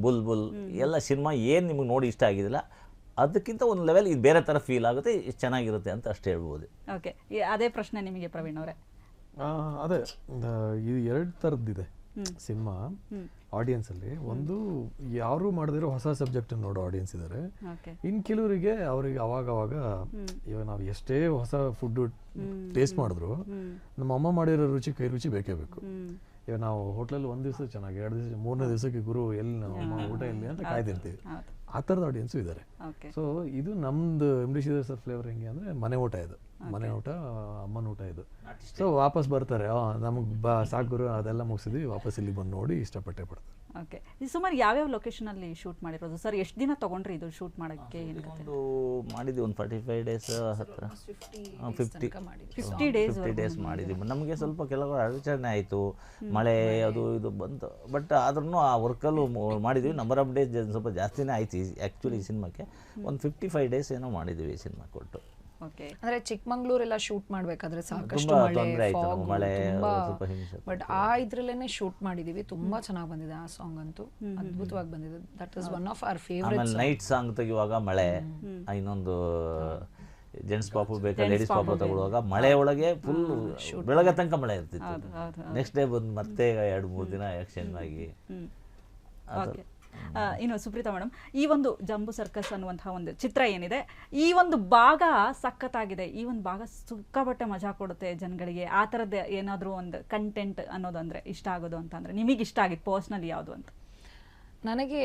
ಬುಲ್ಬುಲ್ ಎಲ್ಲ ಸಿನಿಮಾ ಏನು ನಿಮಗೆ ನೋಡಿ ಇಷ್ಟ ಆಗಿದಿಲ್ಲ ಅದಕ್ಕಿಂತ ಒಂದು ಲೆವೆಲ್ ಇದು ಬೇರೆ ಥರ ಫೀಲ್ ಆಗುತ್ತೆ, ಚೆನ್ನಾಗಿರುತ್ತೆ ಅಂತ ಅಷ್ಟೇ ಹೇಳ್ಬೋದು. ಓಕೆ, ಅದೇ ಪ್ರಶ್ನೆ ನಿಮಗೆ ಪ್ರವೀಣ್ ಅವರೇ. ಅದೇ ಇದು 2 ಥರದ್ದಿದೆ ಸಿನಿಮಾ ಆಡಿಯನ್ಸಲ್ಲಿ. ಒಂದು ಯಾರು ಮಾಡದಿರೋ ಹೊಸ ಸಬ್ಜೆಕ್ಟ್ ನೋಡೋ ಆಡಿಯನ್ಸ್ ಇದ್ದಾರೆ. ಇನ್ನು ಕೆಲವರಿಗೆ ಅವ್ರಿಗೆ ಅವಾಗ ಇವಾಗ ನಾವು ಎಷ್ಟೇ ಹೊಸ ಫುಡ್ ಟೇಸ್ಟ್ ಮಾಡಿದ್ರು ನಮ್ಮ ಅಮ್ಮ ಮಾಡಿರೋ ಕೈ ರುಚಿ ಬೇಕೇ ಬೇಕು. ಇವಾಗ ನಾವು ಹೋಟ್ಲಲ್ಲಿ 1 ದಿವಸ ಚೆನ್ನಾಗಿ, 2 ದಿವಸ, 3ನೇ ದಿವಸಕ್ಕೆ ಗುರು ಎಲ್ಲಿ ನಮ್ಮ ಅಮ್ಮ ಊಟ ಎಲ್ಲಿ ಅಂತ ಕಾಯ್ದಿರ್ತೀವಿ. ಆ ಥರದ ಆಡಿಯನ್ಸು ಇದ್ದಾರೆ. ಸೊ ಇದು ನಮ್ದು MD ಶ್ರೀಧರ್ ಸರ್ ಫ್ಲೇವರ್ ಹೆಂಗೆ ಅಂದರೆ ಮನೆ ಊಟ ಇದು, ಮನೆ ಊಟ, ಅಮ್ಮನ ಊಟ ಇದು. ಸೊ ವಾಪಸ್ ಬರ್ತಾರೆ, ನಮಗೆ ಸಾಕು ಗುರು ಅದೆಲ್ಲ ಮುಗಿಸಿದ್ವಿ, ವಾಪಸ್ ಇಲ್ಲಿ ಬಂದು ನೋಡಿ ಇಷ್ಟಪಟ್ಟೆ ಪಡ್ತಾರೆ. ಓಕೆ, ಸುಮಾರು ಯಾವ್ಯಾವ ಲೊಕೇಶನಲ್ಲಿ ಶೂಟ್ ಮಾಡಿರೋದು ಸರ್? ಎಷ್ಟು ದಿನ ತೊಗೊಂಡ್ರಿ ಇದು ಶೂಟ್ ಮಾಡೋಕ್ಕೆ? ಮಾಡಿದ್ವಿ ಒಂದು 45 ಡೇಸ್ ಹತ್ರ, 50 ಡೇಸ್ ಮಾಡಿದ್ವಿ. ನಮಗೆ ಸ್ವಲ್ಪ ಕೆಲವು ಅಡಚಣೆ ಆಯಿತು, ಮಳೆ ಅದು ಇದು ಬಂತು. ಬಟ್ ಆದ್ರೂ ಆ ವರ್ಕಲ್ಲೂ ಮಾಡಿದ್ವಿ. ನಂಬರ್ ಆಫ್ ಡೇಸ್ ಸ್ವಲ್ಪ ಜಾಸ್ತಿನೇ ಆಯ್ತು ಆ್ಯಕ್ಚುಲಿ ಈ ಸಿನಿಮಾಕ್ಕೆ. ಒಂದು 55 ಡೇಸ್ ಏನೋ ಮಾಡಿದ್ವಿ ಈ ಸಿನಿಮಾ ಕೊಟ್ಟು. ಅಂದ್ರೆ ಚಿಕ್ಕಮಂಗ್ಳೂರೆಲ್ಲ ಶೂಟ್ ಮಾಡ್ಬೇಕಾದ್ರೆ ಸಾಕಷ್ಟು ಮಳೆ, ಬಟ್ ಆ ಇದ್ರಲ್ಲೇನೆ ಶೂಟ್ ಮಾಡಿದೀವಿ. ತುಂಬಾ ಚೆನ್ನಾಗಿ ಬಂದಿದೆ ಆ ಸಾಂಗ್ ಅಂತೂ, ಅದ್ಭುತವಾಗಿ ಬಂದಿದೆ. That is one of our favourite. Night song ತೆಗೆಯುವಾಗ ಮಳೆ, ಇನ್ನೊಂದು ಜೆಂಟ್ಸ್ ಪಾಪು ಬೇಕಾ ಲೇಡೀಸ್ ಪಾಪು ತಗೊಳ್ಳುವಾಗ ಮಳೆ ಒಳಗೆ ಫುಲ್ ಬೆಳಗ್ಗೆ ತನಕ ಮಳೆ ಇರ್ತಿತ್ತು. ನೆಕ್ಸ್ಟ್ ಡೇ ಬಂದು ಮತ್ತೆ 2-3 ದಿನ ಆಕ್ಷನ್ ಆಗಿ. ಇನ್ನು ಸುಪ್ರೀತಾ ಮೇಡಮ್, ಈ ಒಂದು ಜಂಬೂ ಸರ್ಕಸ್ ಅನ್ನುವಂತಹ ಒಂದು ಚಿತ್ರ ಏನಿದೆ, ಈ ಒಂದು ಭಾಗ ಸಖತ್ತಾಗಿದೆ. ಈ ಒಂದು ಭಾಗ ಸಿಕ್ಕಾಪಟ್ಟೆ ಮಜಾ ಕೊಡುತ್ತೆ ಜನಗಳಿಗೆ. ಆ ಥರದ್ದು ಏನಾದರೂ ಒಂದು ಕಂಟೆಂಟ್ ಅನ್ನೋದು ಅಂದರೆ ಇಷ್ಟ ಆಗೋದು ಅಂತಂದರೆ ನಿಮಗೆ ಇಷ್ಟ ಆಗಿದ್ದು ಪರ್ಸ್ನಲಿ ಯಾವುದು ಅಂತ? ನನಗೆ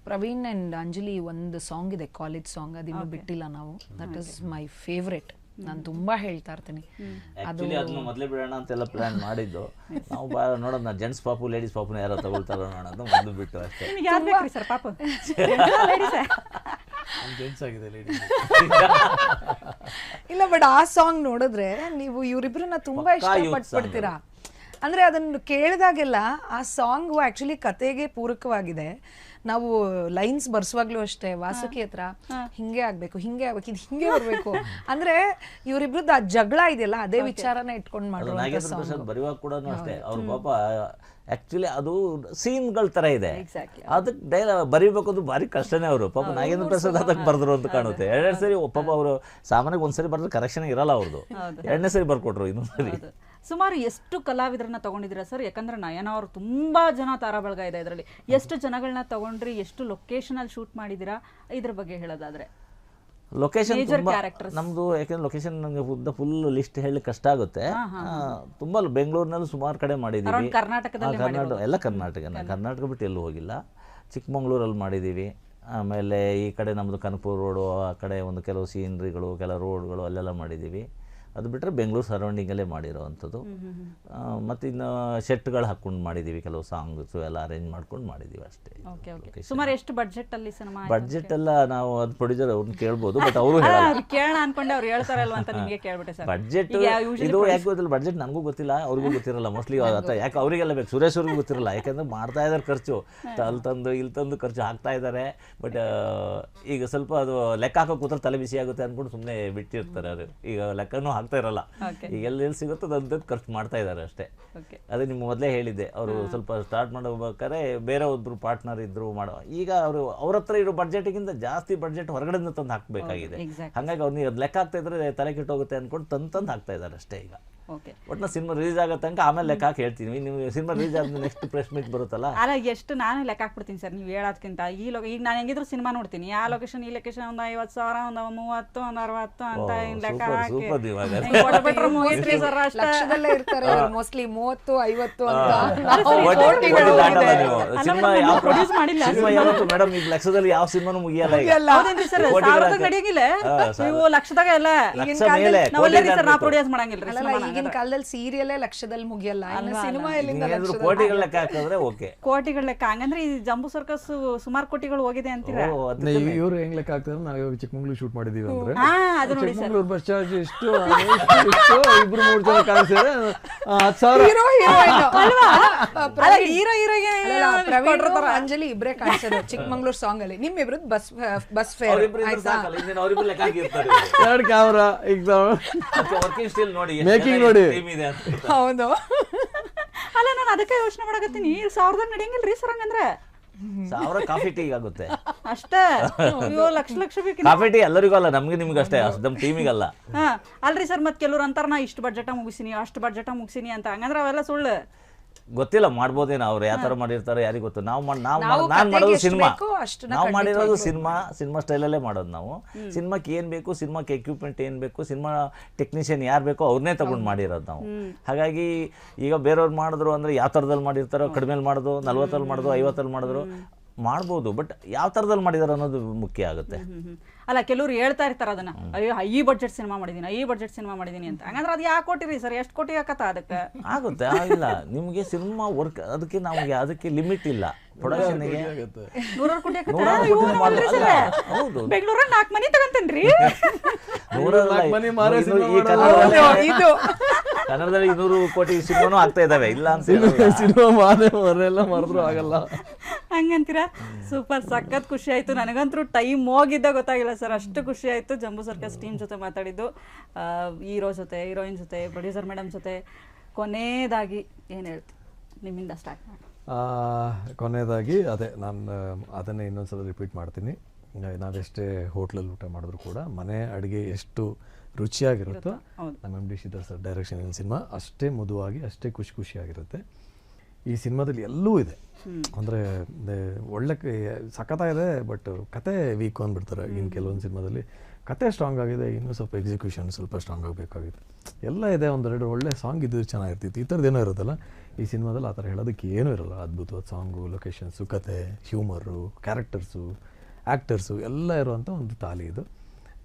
ಪ್ರವೀಣ್ ಆ್ಯಂಡ್ ಅಂಜಲಿ ಒಂದು ಸಾಂಗ್ ಇದೆ, ಕಾಲೇಜ್ ಸಾಂಗ್, ಅದಿನ್ನೂ ಬಿಟ್ಟಿಲ್ಲ ನಾವು. That is my favourite. ನಾನು ತುಂಬಾ ಹೇಳ್ತಾ ಇರ್ತೀನಿ. ಅದನ್ನ ಮೊದಲೇ ಬಿಡೋಣ ಅಂತೆಲ್ಲ ಪ್ಲಾನ್ ಮಾಡಿದ್ದು ನಾವು. ನೋಡೋಣ ಜೆಂಟ್ಸ್ ಪಾಪು ಲೇಡೀಸ್ ಪಾಪುನ ಯಾರೋ ತಗೊಳ್ತಾರೋ ನೋಡೋಣ ಅಂತ ಮೊದಲು ಬಿಟ್ಟು ಅಷ್ಟೇ. ಇಲ್ಲ, ಬಟ್ ಆ ಸಾಂಗ್ ನೋಡಿದ್ರೆ ನೀವು ಇವರಿಬ್ರನ್ನ ತುಂಬಾ ಇಷ್ಟಪಟ್ಬಿಡ್ತೀರಾ. ಅಂದ್ರೆ ಅದನ್ನು ಕೇಳಿದಾಗೆಲ್ಲ ಆ ಸಾಂಗ್ ಆಕ್ಚುಲಿ ಕತೆಗೆ ಪೂರಕವಾಗಿದೆ. ನಾವು ಲೈನ್ಸ್ ಬರ್ಸುವಾಗ್ಲೂ ಅಷ್ಟೇ, ವಾಸುಕಿ ಹತ್ರ ಹಿಂಗೆ ಆಗ್ಬೇಕು, ಹಿಂಗೆ ಆಗ್ಬೇಕು, ಇದು ಹಿಂಗೆ ಬರ್ಬೇಕು ಅಂದ್ರೆ ಇವರಿಬ್ರದ್ದು ಆ ಜಗಳ ಇದೆಯಲ್ಲ ಅದೇ ವಿಚಾರನ ಇಟ್ಕೊಂಡು ಮಾಡೋದು. ಬರೆಯುವಾಗ ಕೂಡ ಅಷ್ಟೇ ಅವ್ರ ಪಾಪ ಆಕ್ಚುಲಿ ಅದು ಸೀನ್ಗಳ ತರ ಇದೆ, ಅದಕ್ಕೆ ಡೈಲಾಗ್ ಬರೀಬೇಕು ಅದು ಭಾರಿ ಕಷ್ಟನೇ. ಅವರು ಪಾಪ ನಾಗೇಂದ್ರ ಪ್ರಸಾದ್ ಅದಕ್ಕೆ ಬರೆದ್ರು ಅಂತ ಕಾಣುತ್ತೆ. 2 ಸರಿ ಪಾಪ ಅವರು ಸಾಮಾನ್ಯವಾಗಿ ಒಂದ್ಸರಿ ಬರೆದ್ರೆ ಕರೆಕ್ಷನ್ ಇರಲ್ಲ ಅವ್ರದ್ದು, 2ನೇ ಸರಿ ಬರ್ಕೊಟ್ರು ಇನ್ನೊಂದ್ಸರಿ. ಸುಮಾರು ಎಷ್ಟು ಕಲಾವಿದರನ್ನ ತಗೊಂಡಿದ್ದೀರಾ ಸರ್? ಯಾಕಂದ್ರೆ ನಯನ ಅವರು ತುಂಬಾ ಜನ ತಾರಾಬಳಗ ಇದೆ ಇದರಲ್ಲಿ. ಎಷ್ಟು ಜನಗಳನ್ನ ತಗೊಂಡ್ರಿ, ಎಷ್ಟು ಲೊಕೇಶನ್ ಅಲ್ಲಿ ಶೂಟ್ ಮಾಡಿದಿರಾ, ಇದ್ರ ಬಗ್ಗೆ ಹೇಳೋದಾದ್ರೆ? ಲೊಕೇಶನ್ ನಮ್ದು, ಯಾಕಂದ್ರೆ ಲೊಕೇಶನ್ ನಂಗೆ ಫುಲ್ ಲಿಸ್ಟ್ ಹೇಳಿ ಕಷ್ಟ ಆಗುತ್ತೆ. ತುಂಬಾ ಬೆಂಗಳೂರಿನಲ್ಲಿ ಸುಮಾರು ಕಡೆ ಮಾಡಿದೀವಿ, ಎಲ್ಲ ಕರ್ನಾಟಕ ಬಿಟ್ಟು ಎಲ್ಲೂ ಹೋಗಿಲ್ಲ. ಚಿಕ್ಕಮಂಗ್ಳೂರಲ್ಲಿ ಮಾಡಿದೀವಿ, ಆಮೇಲೆ ಈ ಕಡೆ ನಮ್ಮದು ಕನಕಪುರ ರೋಡು ಆ ಕಡೆ ಒಂದು ಕೆಲವು ಸೀನರಿಗಳು, ಕೆಲವು ರೋಡ್ಗಳು ಅಲ್ಲೆಲ್ಲ ಮಾಡಿದ್ದೀವಿ. ಅದು ಬಿಟ್ಟರೆ ಬೆಂಗಳೂರು ಸರೌಂಡಿಂಗಲ್ಲೇ ಮಾಡಿರೋವಂಥದ್ದು. ಮತ್ತು ಇನ್ನು ಸೆಟ್ಗಳು ಹಾಕ್ಕೊಂಡು ಮಾಡಿದ್ದೀವಿ, ಕೆಲವು ಸಾಂಗ್ಸು ಎಲ್ಲ ಅರೇಂಜ್ ಮಾಡ್ಕೊಂಡು ಮಾಡಿದ್ದೀವಿ ಅಷ್ಟೇ. ಸುಮಾರು ಎಷ್ಟು ಬಡ್ಜೆಟ್ ಅಲ್ಲಿ ಸಿನಿಮಾ? ಬಡ್ಜೆಟ್ ಎಲ್ಲ ನಾವು ಅದು ಪ್ರೊಡ್ಯೂಸರ್ ಅವ್ರನ್ನ ಕೇಳ್ಬೋದು, ಬಟ್ ಅವರು ಕೇಳೋಣ ಅನ್ಕೊಂಡೆ ಅವ್ರು ಹೇಳ್ತಾರಲ್ವ ಅಂತ ನಿಮಗೆ ಕೇಳ್ಬಿಟ್ಟೆ ಸರ್. ಬಡ್ಜೆಟ್ ಇದು ಯಾಕೆ ಗೊತ್ತಿಲ್ಲ, ಬಡ್ಜೆಟ್ ನನಗೂ ಗೊತ್ತಿಲ್ಲ, ಅವ್ರಿಗೂ ಗೊತ್ತಿರಲ್ಲ ಮೋಸ್ಟ್ಲಿ. ಯಾಕೆ ಅವರಿಗೆಲ್ಲ ಬೇಕು, ಸುರೇಶ್ ಅವ್ರಿಗೂ ಗೊತ್ತಿರಲ್ಲ. ಯಾಕೆಂದ್ರೆ ಮಾಡ್ತಾ ಇದ್ದಾರೆ ಖರ್ಚು, ಅಲ್ಲಿ ತಂದು ಇಲ್ಲಿ ತಂದು ಖರ್ಚು ಹಾಕ್ತಾ ಇದ್ದಾರೆ. ಬಟ್ ಈಗ ಸ್ವಲ್ಪ ಅದು ಲೆಕ್ಕ ಹಾಕೋ ಕೂತ್ರೆ ತಲೆ ಬಿಸಿ ಆಗುತ್ತೆ ಅಂದ್ಕೊಂಡು ಸುಮ್ಮನೆ ಬಿಟ್ಟಿರ್ತಾರೆ. ಅವರು ಈಗ ಲೆಕ್ಕನೂ ಹಾಕ್ತಾ ಇರಲ್ಲ. ಈಗ ಎಲ್ಲಿ ಸಿಗುತ್ತೋ ಅದಂತ ಖರ್ಚು ಮಾಡ್ತಾ ಇದ್ದಾರೆ ಅಷ್ಟೇ. ಅದೇ ನಿಮ್ಗೆ ಮೊದಲೇ ಹೇಳಿದ್ದೆ, ಅವರು ಸ್ವಲ್ಪ ಸ್ಟಾರ್ಟ್ ಮಾಡಬೇಕಾದ್ರೆ ಬೇರೆ ಒಬ್ರು ಪಾರ್ಟ್ನರ್ ಇದ್ರು ಮಾಡೋ. ಈಗ ಅವರು ಅವ್ರ ಹತ್ರ ಇರೋ ಬಡ್ಜೆಟ್ಗಿಂತ ಜಾಸ್ತಿ ಬಡ್ಜೆಟ್ ಹೊರಗಡೆಯಿಂದ ತಂದು ಹಾಕಬೇಕಾಗಿದೆ. ಹಾಗಾಗಿ ಅವ್ರು ಲೆಕ್ಕ ಹಾಕ್ತಾ ಇದ್ರೆ ತಲೆ ಕೆಟ್ಟೋಗುತ್ತೆ ಅನ್ಕೊಂಡು ತಂದು ಹಾಕ್ತಾ ಇದ್ದಾರೆ ಅಷ್ಟೇ. ಈಗ ಒಟ್ಟು ಸಿನಿಮಾ ರಿಲೀಸ್ ಆಗೋ ತನಕ ಆಮೇಲೆ ಲೆಕ್ಕ ಹಾಕಿ ಹೇಳ್ತೀನಿ. ನೀವು ಸಿನಿಮಾ ರಿಲೀಸ್ ಆದ್ಮೇಲೆ ನೆಕ್ಸ್ಟ್ ಪ್ರೆಸ್ ಮೀಟ್ ಬರುತ್ತಲ್ಲ, ಅಲ್ಲ ಎಷ್ಟು ನಾನು ಲೆಕ್ಕ ಹಾಕ್ಬಿಡ್ತೀನಿ ಸರ್ ನೀವು ಹೇಳೋದಕ್ಕಿಂತ. ಈಗ ನಾನು ಹೆಂಗಿದ್ರು ಸಿನಿಮಾ ನೋಡ್ತೀನಿ, ಆ ಲೊಕೇಶನ್ ಈ ಲೊಕೇಶನ್ ಒಂದು 50,000, ಒಂದು 30, ಒಂದು 60 ಅಂತ ಲೆಕ್ಕ ಹಾಕಿ ಲಕ್ಷದಲ್ಲೇ ಇರ್ತಾರೆ ಮೋಸ್ಟ್ಲಿ 30, 50 ಪ್ರೊಡ್ಯೂಸ್ ಮಾಡಿಲ್ಲ ಮೇಡಮ್. ಈಗ ಲಕ್ಷದಲ್ಲಿ ಯಾವ ಸಿನಿಮಾನು ಮುಗಿಯಲ್ಲ, ನಡೆಯಂಗಿಲ್ಲ. ನೀವು ಲಕ್ಷದಾಗ ಎಲ್ಲ ನಾವು ಪ್ರೊಡ್ಯೂಸ್ ಮಾಡಂಗಿಲ್ಲ. ಈಗಿನ ಕಾಲದಲ್ಲಿ ಸೀರಿಯಲ್ ಲಕ್ಷದಲ್ಲಿ ಮುಗಿಯಲ್ಲ, ಸಿನಿಮಾ ಕೋಟಿಗಳ ಲೆಕ್ಕ ಹಾಕಿದ್ರೆ ಓಕೆ. ಕೋಟಿಗಳ ಲೆಕ್ಕ ಹಂಗಂದ್ರೆ ಈ ಜಂಬೂ ಸರ್ಕಸ್ ಸುಮಾರು ಕೋಟಿಗಳು ಹೋಗಿದೆ ಅಂತೀರಾ? ಇವ್ರು ಹೆಂಗ್ ಲೆಕ್ಕ ಹಾಕ್ತಾರೆ, ನಾವು ಚಿಕ್ಕಮಂಗ್ಳೂರು ಶೂಟ್ ಮಾಡಿದೀವಿ ಅಂದ್ರೆ ಚಿಕ್ಕಮಂಗ್ಳೂರು ಬಸ್ ಚಾರ್ಜ್ ಎಷ್ಟು, 2-3 ಜನ ಕಾಣಿಸಿದ್ರೆ 10,000. ಅಂಜಲಿ ಇಬ್ರೇ ಕಾಣಿಸೋದು ಚಿಕ್ಕಮಂಗ್ಳೂರು ಸಾಂಗ್ ಅಲ್ಲಿ. ನಿಮ್ ಇಬ್ರದ್ದು ಬಸ್ ಫೇರ್, 2 ಕ್ಯಾಮ್ರಾ, ಮೇಕಿಂಗ್ ನೋಡಿ. ಹೌದು. ಅಲ್ಲ ನಾನು ಅದಕ್ಕೆ ಯೋಚನೆ ಮಾಡಕತ್ತೀನಿ, 1000 ನಡೆಯಂಗಿಲ್ರಿ ಸರ್ ಹಂಗಂದ್ರೆ? 1000 ಕಾಫಿ ಟೀ ಆಗುತ್ತೆ. ಅಷ್ಟೇ? ಅಯ್ಯೋ, ಲಕ್ಷ ಬೇಕು. ಕಾಫಿ ಟೀ ಎಲ್ಲರಿಗೂ ಅಲ್ಲ, ನಮ್ಗೆ ನಿಮ್ಗೆ ಅಷ್ಟೇ, ನಮ್ಮ ಟೀಮಿಗಲ್ಲ. ಹಾ ಅಲ್ರಿ ಸರ್, ಮತ್ತೆ ಕೆಲವ್ರು ಅಂತಾರ ನಾ ಇಷ್ಟು ಬಡ್ಜೆಟ ಮುಗಿಸಿನಿ ಅಷ್ಟು ಬಡ್ಜೆಟ ಮುಗಿಸಿನಿ ಅಂತ, ಹಂಗಂದ್ರೆ ಅವೆಲ್ಲ ಸುಳ್ಳು. ಗೊತ್ತಿಲ್ಲ, ಮಾಡ್ಬೋದೇನೋ ಅವ್ರು ಯಾವ ಥರ ಮಾಡಿರ್ತಾರೆ ಯಾರಿಗೆ ಗೊತ್ತು. ನಾನು ನಾವು ಮಾಡೋದು ಕಥೆಗೆ ಎಷ್ಟು ಸಿನಿಮಾ, ಬೇಕೋ ಅಷ್ಟನ್ನ ನಾವು ಮಾಡಿರೋದು ಸಿನಿಮಾ ಸ್ಟೈಲಲ್ಲೇ ಮಾಡೋದು ನಾವು. ಸಿನಿಮಾಕ್ಕೆ ಏನು ಬೇಕು, ಸಿನಿಮಾಕ್ಕೆ ಎಕ್ವಿಪ್ಮೆಂಟ್ ಏನು ಬೇಕು, ಸಿನಿಮಾ ಟೆಕ್ನಿಷಿಯನ್ ಯಾರು ಬೇಕೋ ಅವ್ರನ್ನೇ ತಗೊಂಡು ಮಾಡಿರೋದು ನಾವು. ಹಾಗಾಗಿ ಈಗ ಬೇರೆಯವ್ರು ಮಾಡಿದ್ರು ಅಂದರೆ ಯಾವ ಥರದಲ್ಲಿ ಮಾಡಿರ್ತಾರೋ, ಕಡಿಮೆಲಿ ಮಾಡೋದು, 40ಅಲ್ಲಿ ಮಾಡೋದು, 50ಅಲ್ಲಿ ಮಾಡಿದ್ರು ಮಾಡ್ಬೋದು, ಬಟ್ ಯಾವ ಥರದಲ್ಲಿ ಮಾಡಿದಾರೆ ಅನ್ನೋದು ಮುಖ್ಯ ಆಗುತ್ತೆ. ಅಲ್ಲ, ಕೆಲವ್ರು ಹೇಳ್ತಾ ಇರ್ತಾರೆ ಅದನ್ನ, ಅಯ್ಯೋ ಈ ಬಡ್ಜೆಟ್ ಸಿನಿಮಾ ಮಾಡಿದೀನಿ ಅಂತ. ಹಂಗಂದ್ರೆ ಅದು ಯಾಕೆ ಕೊಟ್ಟಿರಿ ಸರ್, ಎಷ್ಟು ಕೋಟಿ ಹಾಕತ್ತ ಅದಕ್ಕೆ? ಆಗುತ್ತೆ, ಆಗಿಲ್ಲ ನಿಮಗೆ ಸಿನಿಮಾ ವರ್ಕ್, ಅದಕ್ಕೆ ನಮಗೆ ಅದಕ್ಕೆ ಲಿಮಿಟ್ ಇಲ್ಲ. ಪ್ರೊಡಕ್ಷನ್ಗೆ 100 ಕೋಟಿ ಹೌದು, ಬೆಂಗಳೂರಲ್ಲಿ 4 ಮನೆ ತಗೊಂತೇನ್ರಿ. ಕನ್ನಡದಲ್ಲಿ 200 ಕೋಟಿ ಸಿನಿಮಾನು ಆಗ್ತಾ ಇದಾವೆ, ಇಲ್ಲ ಅಂತ ಸಿನಿಮಾ ಮಾಡಿದ್ರು ಆಗಲ್ಲ. ಹಂಗಂತೀರಾ? ಸೂಪರ್, ಸಖತ್ ಖುಷಿ ಆಯ್ತು. ನನಗಂತೂ ಟೈಮ್ ಹೋಗಿದ್ದ ಗೊತ್ತಾಗಿಲ್ಲ ಸರ್, ಅಷ್ಟು ಖುಷಿ ಆಯ್ತು ಜಂಬೂ ಸರ್ಕಸ್ ಟೀಮ್ ಜೊತೆ ಮಾತಾಡಿದ್ದು, ಹೀರೋ ಜೊತೆ, ಹೀರೋಯಿನ್ ಜೊತೆ, ಪ್ರೊಡ್ಯೂಸರ್ ಮೇಡಮ್ ಜೊತೆ. ಕೊನೆಯದಾಗಿ ಏನು ಹೇಳ್ತೀವಿ, ನಿಮ್ಮಿಂದ ಸ್ಟಾರ್ಟ್ ಮಾಡಿ. ಕೊನೆಯದಾಗಿ ನಾನು ಅದನ್ನೇ ಇನ್ನೊಂದ್ಸಲ ರಿಪೀಟ್ ಮಾಡ್ತೀನಿ. ನಾವೆಷ್ಟೇ ಹೋಟ್ಲಲ್ಲಿ ಊಟ ಮಾಡಿದ್ರು ಕೂಡ ಮನೆ ಅಡುಗೆ ಎಷ್ಟು ರುಚಿಯಾಗಿರುತ್ತೋ ನಮ್ಮ M D Sridhar sir direction cinema ಅಷ್ಟೇ ಮೃದುವಾಗಿ, ಅಷ್ಟೇ ಖುಷಿಯಾಗಿರುತ್ತೆ. ಈ ಸಿನಿಮಾದಲ್ಲಿ ಎಲ್ಲವೂ ಇದೆ, ಅಂದರೆ ಒಳ್ಳೆ ಸಖತ್ತಾಗಿದೆ, ಬಟ್ ಕತೆ ವೀಕ್ ಅಂದ್ಬಿಡ್ತಾರೆ. ಇನ್ನು ಕೆಲವೊಂದು ಸಿನಿಮಾದಲ್ಲಿ ಕತೆ ಸ್ಟ್ರಾಂಗ್ ಆಗಿದೆ, ಇನ್ನೂ ಸ್ವಲ್ಪ ಎಕ್ಸಿಕ್ಯೂಷನ್ ಸ್ವಲ್ಪ ಸ್ಟ್ರಾಂಗ್ ಆಗಬೇಕಾಗಿದೆ. ಎಲ್ಲ ಇದೆ, ಒಂದೆರಡು ಒಳ್ಳೆ ಸಾಂಗ್ ಇದ್ದರೆ ಚೆನ್ನಾಗಿರ್ತಿತ್ತು. ಈ ಥರದ್ದೇನೋ ಇರುತ್ತಲ್ಲ, ಈ ಸಿನಿಮಾದಲ್ಲಿ ಆ ಥರ ಹೇಳೋದಕ್ಕೆ ಏನೂ ಇರೋಲ್ಲ. ಅದ್ಭುತವಾದ ಸಾಂಗು, ಲೊಕೇಶನ್ಸು, ಕತೆ, ಹ್ಯೂಮರು, ಕ್ಯಾರೆಕ್ಟರ್ಸು, ಆ್ಯಕ್ಟರ್ಸು ಎಲ್ಲ ಇರುವಂಥ ಒಂದು ತಾಲಿ ಇದು.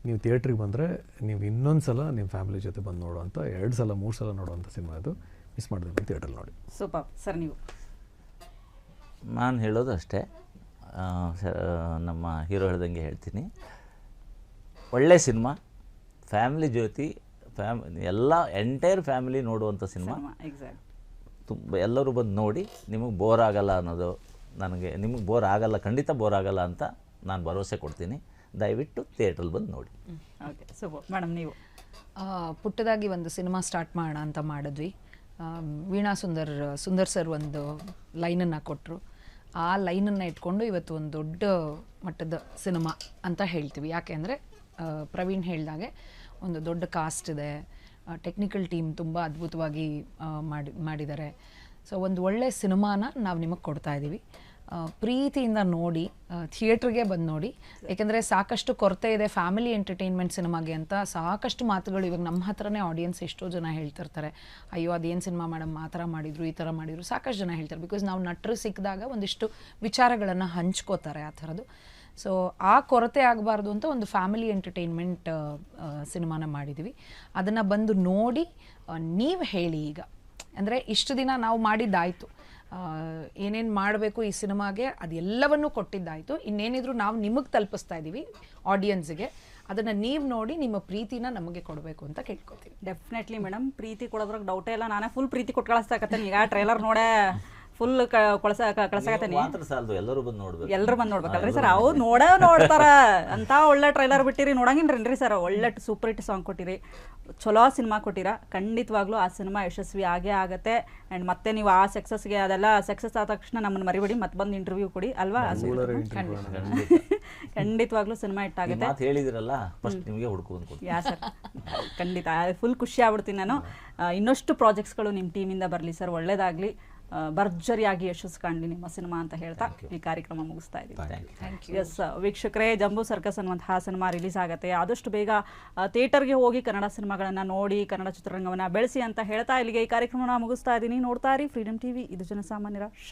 ನೀವು ಥಿಯೇಟ್ರಿಗೆ ಬಂದರೆ ನೀವು ಇನ್ನೊಂದು ಸಲ ನಿಮ್ಮ ಫ್ಯಾಮಿಲಿ ಜೊತೆ ಬಂದು ನೋಡುವಂಥ, 2 ಸಲ 3 ಸಲ ನೋಡುವಂಥ ಸಿನಿಮಾ ಇದು. ಮಿಸ್ ಮಾಡಿದ್ರೆ ಥಿಯೇಟ್ರಲ್ಲಿ ನೋಡಿ. Super sir. ನೀವು? ನಾನು ಹೇಳೋದು ಅಷ್ಟೇ, ನಮ್ಮ ಹೀರೋ ಹೇಳ್ದಂಗೆ ಹೇಳ್ತೀನಿ. ಒಳ್ಳೆ ಸಿನಿಮಾ, ಫ್ಯಾಮಿಲಿ ಜೊತೆ ಎಲ್ಲ ಎಂಟೈರ್ ಫ್ಯಾಮಿಲಿ ನೋಡುವಂಥ ಸಿನಿಮಾ. ಎಲ್ಲರೂ ಬಂದು ನೋಡಿ, ನಿಮಗೆ ಬೋರ್ ಆಗಲ್ಲ ಅನ್ನೋದು ನನಗೆ, ನಿಮಗೆ ಬೋರ್ ಆಗಲ್ಲ, ಖಂಡಿತ ಬೋರ್ ಆಗಲ್ಲ ಅಂತ ನಾನು ಭರವಸೆ ಕೊಡ್ತೀನಿ. ದಯವಿಟ್ಟು ಥಿಯೇಟ್ರಲ್ಲಿ ಬಂದು ನೋಡಿ. Okay, super. ಮೇಡಮ್, ನೀವು? ಪುಟ್ಟದಾಗಿ ಒಂದು ಸಿನಿಮಾ ಸ್ಟಾರ್ಟ್ ಮಾಡೋಣ ಅಂತ ಮಾಡಿದ್ವಿ. ವೀಣಾ ಸುಂದರ್ ಸರ್ ಒಂದು ಲೈನನ್ನು ಕೊಟ್ಟರು. ಆ ಲೈನನ್ನು ಇಟ್ಕೊಂಡು ಇವತ್ತು ಒಂದು ದೊಡ್ಡ ಮಟ್ಟದ ಸಿನಿಮಾ ಅಂತ ಹೇಳ್ತೀವಿ. ಯಾಕೆ ಅಂದರೆ ಪ್ರವೀಣ್ ಹೇಳ್ದಾಗೆ ಒಂದು ದೊಡ್ಡ ಕಾಸ್ಟ್ ಇದೆ, ಟೆಕ್ನಿಕಲ್ ಟೀಮ್ ತುಂಬ ಅದ್ಭುತವಾಗಿ ಮಾಡಿದ್ದಾರೆ. ಸೊ ಒಂದು ಒಳ್ಳೆ ಸಿನಿಮಾನ ನಾವು ನಿಮಗೆ ಕೊಡ್ತಾ ಇದ್ದೀವಿ. ಪ್ರೀತಿಯಿಂದ ನೋಡಿ, ಥಿಯೇಟ್ರಿಗೆ ಬಂದು ನೋಡಿ. ಏಕೆಂದರೆ ಸಾಕಷ್ಟು ಕೊರತೆ ಇದೆ ಫ್ಯಾಮಿಲಿ ಎಂಟರ್ಟೈನ್ಮೆಂಟ್ ಸಿನಿಮಾಗೆ ಅಂತ. ಸಾಕಷ್ಟು ಮಾತುಗಳು ಇವಾಗ ನಮ್ಮ ಹತ್ರನೇ ಆಡಿಯನ್ಸ್ ಎಷ್ಟೋ ಜನ ಹೇಳ್ತಿರ್ತಾರೆ, ಅಯ್ಯೋ ಅದೇನು ಸಿನಿಮಾ ಮೇಡಮ್ ಆ ಥರ ಮಾಡಿದ್ರು, ಈ ಥರ ಮಾಡಿದ್ರು. ಸಾಕಷ್ಟು ಜನ ಹೇಳ್ತಾರೆ, ಬಿಕಾಸ್ ನಾವು ನಟರು ಸಿಕ್ಕಿದಾಗ ಒಂದಿಷ್ಟು ವಿಚಾರಗಳನ್ನು ಹಂಚ್ಕೋತಾರೆ ಆ ಥರದ್ದು. ಸೊ ಆ ಕೊರತೆ ಆಗಬಾರ್ದು ಅಂತ ಒಂದು ಫ್ಯಾಮಿಲಿ ಎಂಟರ್ಟೈನ್ಮೆಂಟ್ ಸಿನಿಮಾನ ಮಾಡಿದ್ದೀವಿ. ಅದನ್ನು ಬಂದು ನೋಡಿ ನೀವು ಹೇಳಿ. ಈಗ ಅಂದರೆ ಇಷ್ಟು ದಿನ ನಾವು ಮಾಡಿದ್ದಾಯಿತು, ಏನೇನು ಮಾಡಬೇಕು ಈ ಸಿನಿಮಾಗೆ ಅದೆಲ್ಲವನ್ನೂ ಕೊಟ್ಟಿದ್ದಾಯಿತು. ಇನ್ನೇನಿದ್ರು ನಾವು ನಿಮಗೆ ತಲುಪಿಸ್ತಾ ಇದ್ದೀವಿ ಆಡಿಯನ್ಸ್ಗೆ. ಅದನ್ನು ನೀವು ನೋಡಿ ನಿಮ್ಮ ಪ್ರೀತಿನ ನಮಗೆ ಕೊಡಬೇಕು ಅಂತ ಕೇಳ್ಕೊತೀವಿ. ಡೆಫಿನೆಟ್ಲಿ ಮೇಡಮ್, ಪ್ರೀತಿ ಕೊಡೋದ್ರಾಗ ಡೌಟೇ ಇಲ್ಲ. ನಾನೇ ಫುಲ್ ಪ್ರೀತಿ ಕೊಟ್ಟು ಕಳಿಸ್ತಾಕತ್ತೇನೆ. ಈಗ ಟ್ರೈಲರ್ ನೋಡೇ ಫುಲ್ ಕಳ್ಸಾಕತ್ತೀನಿ. ಎಲ್ಲರೂ ಬಂದು ನೋಡ್ಬೇಕಲ್ರಿ ಸರ್? ಅವ್ರು ನೋಡ್ತಾರ ಅಂತ ಒಳ್ಳೆ ಟ್ರೈಲರ್ ಬಿಟ್ಟಿರಿ, ನೋಡಂಗಿನ್ರಿ ಸರ್? ಒಳ್ಳೆ ಸೂಪರ್ ಹಿಟ್ ಸಾಂಗ್ ಕೊಟ್ಟಿರಿ, ಚಲೋ ಸಿನಿಮಾ ಕೊಟ್ಟಿರ. ಖಂಡಿತವಾಗ್ಲೂ ಆ ಸಿನಿಮಾ ಯಶಸ್ವಿ ಆಗೇ ಆಗುತ್ತೆ. ಆ್ಯಂಡ್ ಮತ್ತೆ ನೀವು ಆ ಸಕ್ಸಸ್ಗೆ, ಅದೆಲ್ಲ ಸಕ್ಸಸ್ ಆದ ತಕ್ಷಣ ನಮ್ಮನ್ನು ಮರಿಬೇಡಿ, ಮತ್ತೆ ಬಂದು ಇಂಟರ್ವ್ಯೂ ಕೊಡಿ ಅಲ್ವಾ? ಖಂಡಿತವಾಗ್ಲೂ ಸಿನಿಮಾ ಹಿಟ್ ಆಗುತ್ತೆ. ಹೇಳಿದಿರಲ್ಲ, ಫಸ್ಟ್ ನಿಮಗೆ ಹುಡುಕೊಂಡು. ಯಾ ಸರ್, ಖಂಡಿತ ಫುಲ್ ಖುಷಿ ಆಗ್ಬಿಡ್ತೀನಿ ನಾನು. ಇನ್ನಷ್ಟು ಪ್ರಾಜೆಕ್ಟ್ಸ್ಗಳು ನಿಮ್ಮ ಟೀಮಿಂದ ಬರಲಿ ಸರ್, ಒಳ್ಳೇದಾಗಲಿ, ಭರ್ಜರಿಯಾಗಿ ಯಶಸ್ಸು ಕಾಣಲಿ ನಿಮ್ಮ ಸಿನಿಮಾ ಅಂತ ಹೇಳ್ತಾ ಈ ಕಾರ್ಯಕ್ರಮ ಮುಗಿಸ್ತಾ ಇದ್ದೀವಿ. ಎಸ್ ವೀಕ್ಷಕರೇ, ಜಂಬೂ ಸರ್ಕಸ್ ಅನ್ನುವಂತಹ ಸಿನಿಮಾ ರಿಲೀಸ್ ಆಗುತ್ತೆ. ಆದಷ್ಟು ಬೇಗ ಥಿಯೇಟರ್ಗೆ ಹೋಗಿ ಕನ್ನಡ ಸಿನಿಮಾಗಳನ್ನು ನೋಡಿ, ಕನ್ನಡ ಚಿತ್ರರಂಗವನ್ನು ಬೆಳೆಸಿ ಅಂತ ಹೇಳ್ತಾ ಇಲ್ಲಿಗೆ ಈ ಕಾರ್ಯಕ್ರಮನ ಮುಗಿಸ್ತಾ ಇದ್ದೀನಿ. ನೋಡ್ತಾ ಇರಿ ಫ್ರೀಡಮ್ ಟಿವಿ, ಇದು ಜನಸಾಮಾನ್ಯರ ಶಕ್ತಿ.